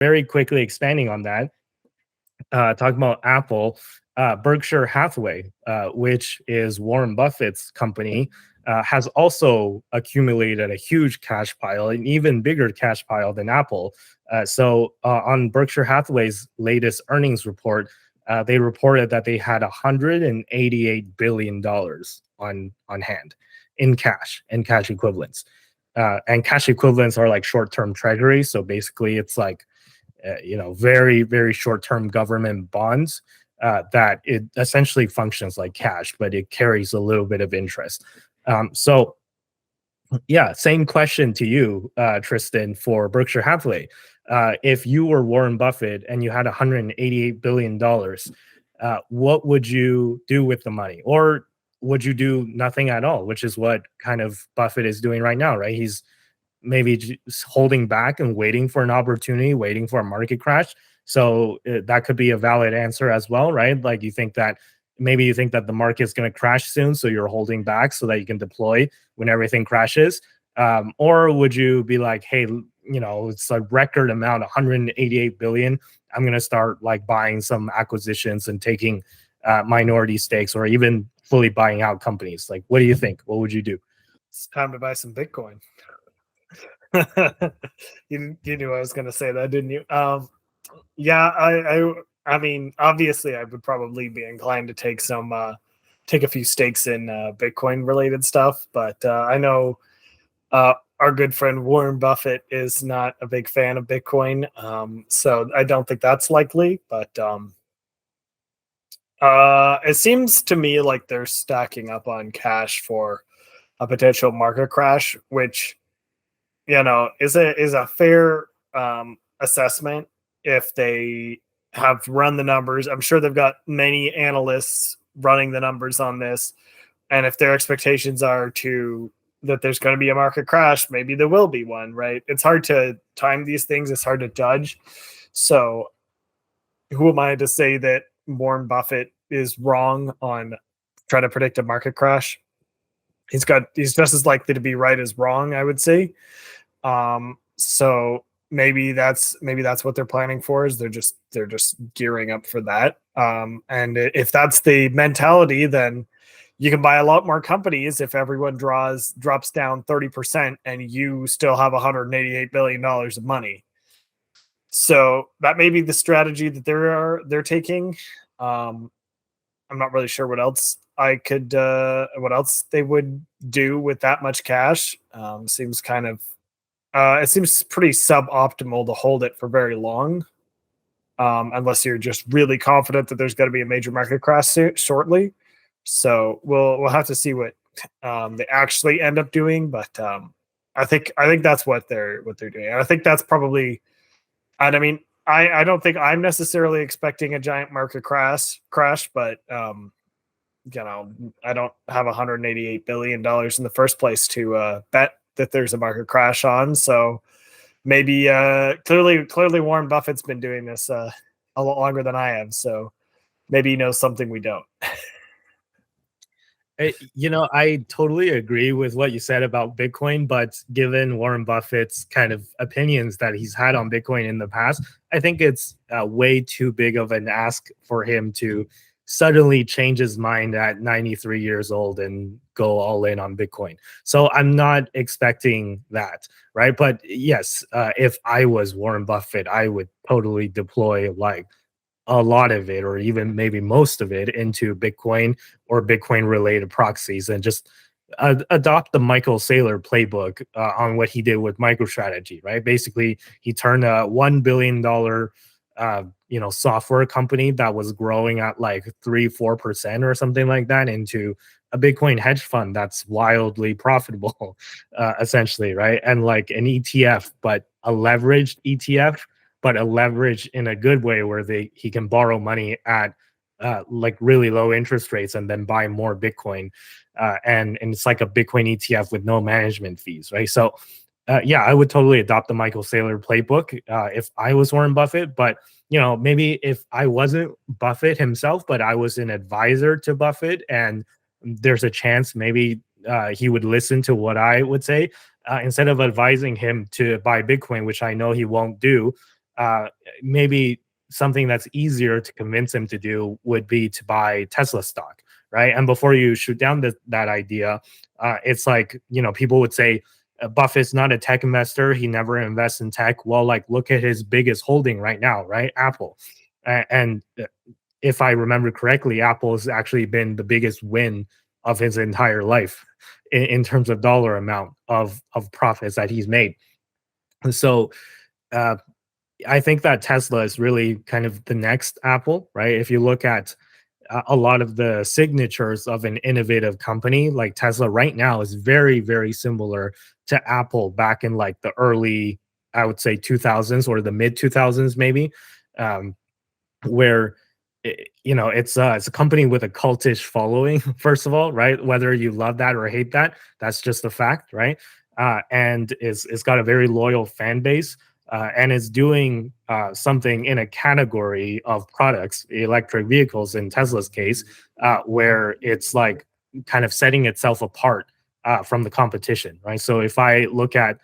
very quickly expanding on that, talking about Apple, Berkshire Hathaway, which is Warren Buffett's company, has also accumulated a huge cash pile, an even bigger cash pile than Apple. On Berkshire Hathaway's latest earnings report, they reported that they had $188 billion on hand in cash equivalents. And cash equivalents are like short-term treasuries. So basically, it's like very, very short-term government bonds that it essentially functions like cash, but it carries a little bit of interest. So yeah, same question to you, Tristan, for Berkshire Hathaway. If you were Warren Buffett and you had $188 billion, what would you do with the money? Or would you do nothing at all, which is what kind of Buffett is doing right now, right? He's maybe just holding back and waiting for an opportunity, waiting for a market crash. So that could be a valid answer as well, right? Like you think that the market's going to crash soon, so you're holding back so that you can deploy when everything crashes. Or would you be like, hey, it's a record amount, 188 billion. I'm going to start like buying some acquisitions and taking minority stakes, or even fully buying out companies. Like, what do you think? What would you do? It's time to buy some Bitcoin. You knew I was going to say that, didn't you? Yeah, I mean, obviously, I would probably be inclined to take a few stakes in Bitcoin related stuff, but I know our good friend Warren Buffett is not a big fan of Bitcoin, so I don't think that's likely. But it seems to me like they're stacking up on cash for a potential market crash, which is a fair assessment if they have run the numbers. I'm sure they've got many analysts running the numbers on this, and if their expectations are that there's going to be a market crash, maybe there will be one, right? It's hard to time these things. It's hard to judge. So who am I to say that Warren Buffett is wrong on trying to predict a market crash? He's just as likely to be right as wrong, I would say. So maybe that's what they're planning for, is they're just gearing up for that. And if that's the mentality, then you can buy a lot more companies if everyone drops down 30% and you still have $188 billion of money. So that may be the strategy that they're taking. I'm not really sure what else they would do with that much cash. Seems kind of it seems pretty suboptimal to hold it for very long, unless you're just really confident that there's going to be a major market crash shortly. So we'll have to see what they actually end up doing. But I think that's what they're doing. And I think that's probably. And I mean, I don't think I'm necessarily expecting a giant market crash, but I don't have $188 billion in the first place to bet that there's a market crash on. So maybe clearly Warren Buffett's been doing this a lot longer than I have. So maybe he knows something we don't. I totally agree with what you said about Bitcoin, but given Warren Buffett's kind of opinions that he's had on Bitcoin in the past, I think it's way too big of an ask for him to suddenly change his mind at 93 years old and go all in on Bitcoin. So I'm not expecting that, right? But yes, if I was Warren Buffett, I would totally deploy like a lot of it, or even maybe most of it, into Bitcoin or Bitcoin related proxies, and just adopt the Michael Saylor playbook on what he did with MicroStrategy, right? Basically, he turned a $1 billion software company that was growing at like 3-4% or something like that into a Bitcoin hedge fund that's wildly profitable, essentially, right? And like an ETF, but a leveraged ETF, but a leverage in a good way where he can borrow money at like really low interest rates and then buy more Bitcoin. And it's like a Bitcoin ETF with no management fees, right? So yeah, I would totally adopt the Michael Saylor playbook if I was Warren Buffett. But maybe if I wasn't Buffett himself, but I was an advisor to Buffett, and there's a chance maybe he would listen to what I would say, instead of advising him to buy Bitcoin, which I know he won't do. maybe something that's easier to convince him to do would be to buy Tesla stock, right? And before you shoot down that idea, it's like, people would say, Buffett's not a tech investor. He never invests in tech. Well, like, look at his biggest holding right now, right? Apple. And if I remember correctly, Apple has actually been the biggest win of his entire life in terms of dollar amount of profits that he's made. And so uh, I think that Tesla is really kind of the next Apple, right? If you look at a lot of the signatures of an innovative company like Tesla right now is very, very similar to Apple back in like the early, I would say 2000s or the mid 2000s, maybe, um, where it's a company with a cultish following. First of all, right? Whether you love that or hate that, that's just a fact, right? And it's got a very loyal fan base. And is doing something in a category of products, electric vehicles in Tesla's case, where it's like kind of setting itself apart from the competition, right? So if I look at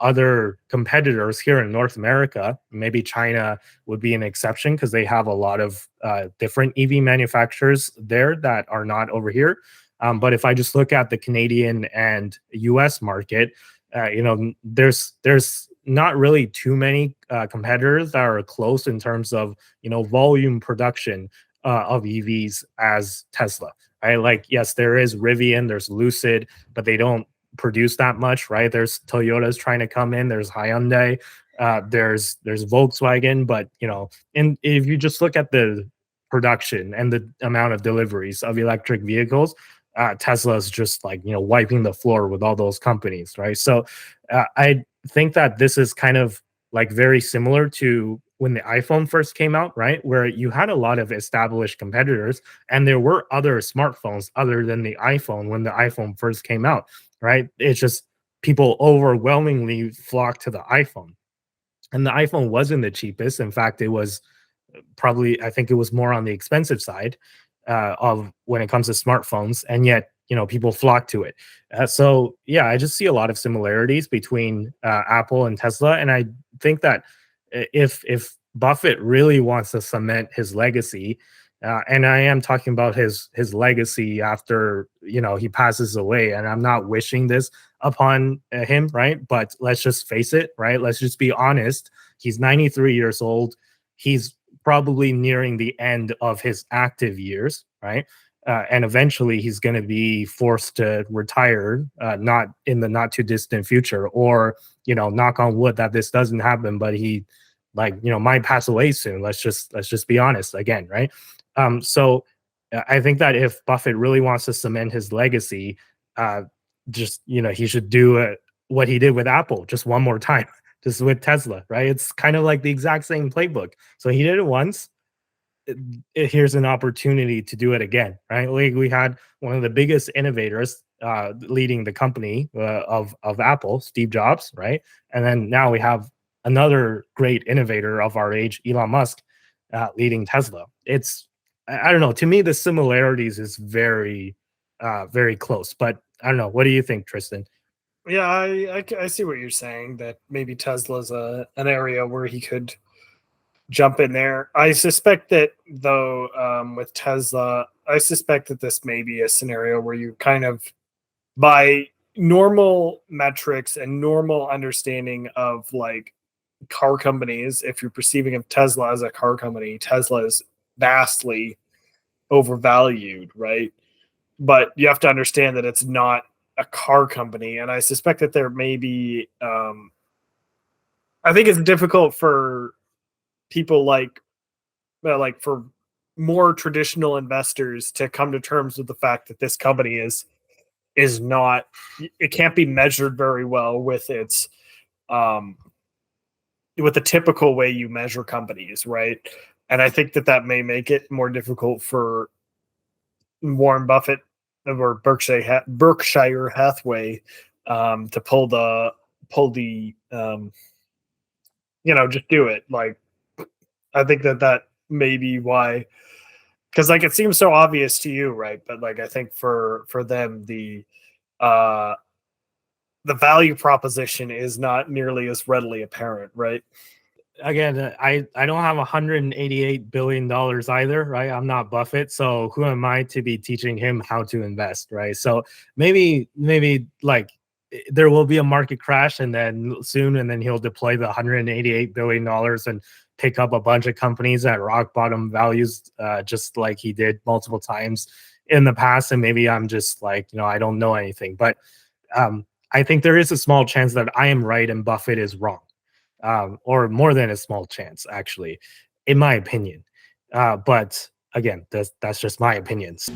other competitors here in North America, maybe China would be an exception because they have a lot of different EV manufacturers there that are not over here. But if I just look at the Canadian and US market, there's not really too many competitors that are close in terms of volume production of EVs as Tesla. Right? Like, yes, there is Rivian, there's Lucid, but they don't produce that much, right? There's Toyota's trying to come in, there's Hyundai, there's Volkswagen, but and if you just look at the production and the amount of deliveries of electric vehicles, Tesla is just like wiping the floor with all those companies, right? So I think that this is kind of like very similar to when the iPhone first came out, right? Where you had a lot of established competitors, and there were other smartphones other than the iPhone when the iPhone first came out, right? It's just people overwhelmingly flocked to the iPhone. And the iPhone wasn't the cheapest. In fact, it was probably, I think it was more on the expensive side of when it comes to smartphones, and yet people flock to it. So yeah, I just see a lot of similarities between Apple and Tesla, and I think that if Buffett really wants to cement his legacy, and I am talking about his legacy after he passes away, and I'm not wishing this upon him, right? But let's just face it, right? Let's just be honest. He's 93 years old. He's probably nearing the end of his active years, right? And eventually he's going to be forced to retire, not in the not too distant future, or knock on wood that this doesn't happen, but he might pass away soon. Let's just be honest again, right? So I think that if Buffett really wants to cement his legacy, just he should do what he did with Apple just one more time, just with Tesla, right? It's kind of like the exact same playbook. So he did it once. Here's an opportunity to do it again, right? Like, we had one of the biggest innovators leading the company of Apple, Steve Jobs, right? And then now we have another great innovator of our age, Elon Musk, leading Tesla. I don't know. To me, the similarities is very, very close. But I don't know. What do you think, Tristan? Yeah, I see what you're saying, that maybe Tesla's an area where he could jump in there. I suspect that, though, with Tesla, I suspect that this may be a scenario where you kind of, by normal metrics and normal understanding of like car companies, if you're perceiving of Tesla as a car company, Tesla is vastly overvalued, right? But you have to understand that it's not a car company, and I suspect that there may be. I think it's difficult for people like for more traditional investors to come to terms with the fact that this company is not, it can't be measured very well with its um with the typical way you measure companies, right? And I think that may make it more difficult for Warren Buffett or Berkshire Hathaway to pull the just do it. Like, I think that may be why, because like it seems so obvious to you, right? But like I think for them, uh the value proposition is not nearly as readily apparent, right? again, I don't have $188 billion either, right? I'm not Buffett, so who am I to be teaching him how to invest, right? So maybe like there will be a market crash and then soon, and then he'll deploy the $188 billion and pick up a bunch of companies at rock bottom values, just like he did multiple times in the past. And maybe I'm just like, I don't know anything, but I think there is a small chance that I am right and Buffett is wrong, or more than a small chance, actually, in my opinion. But again, that's just my opinions.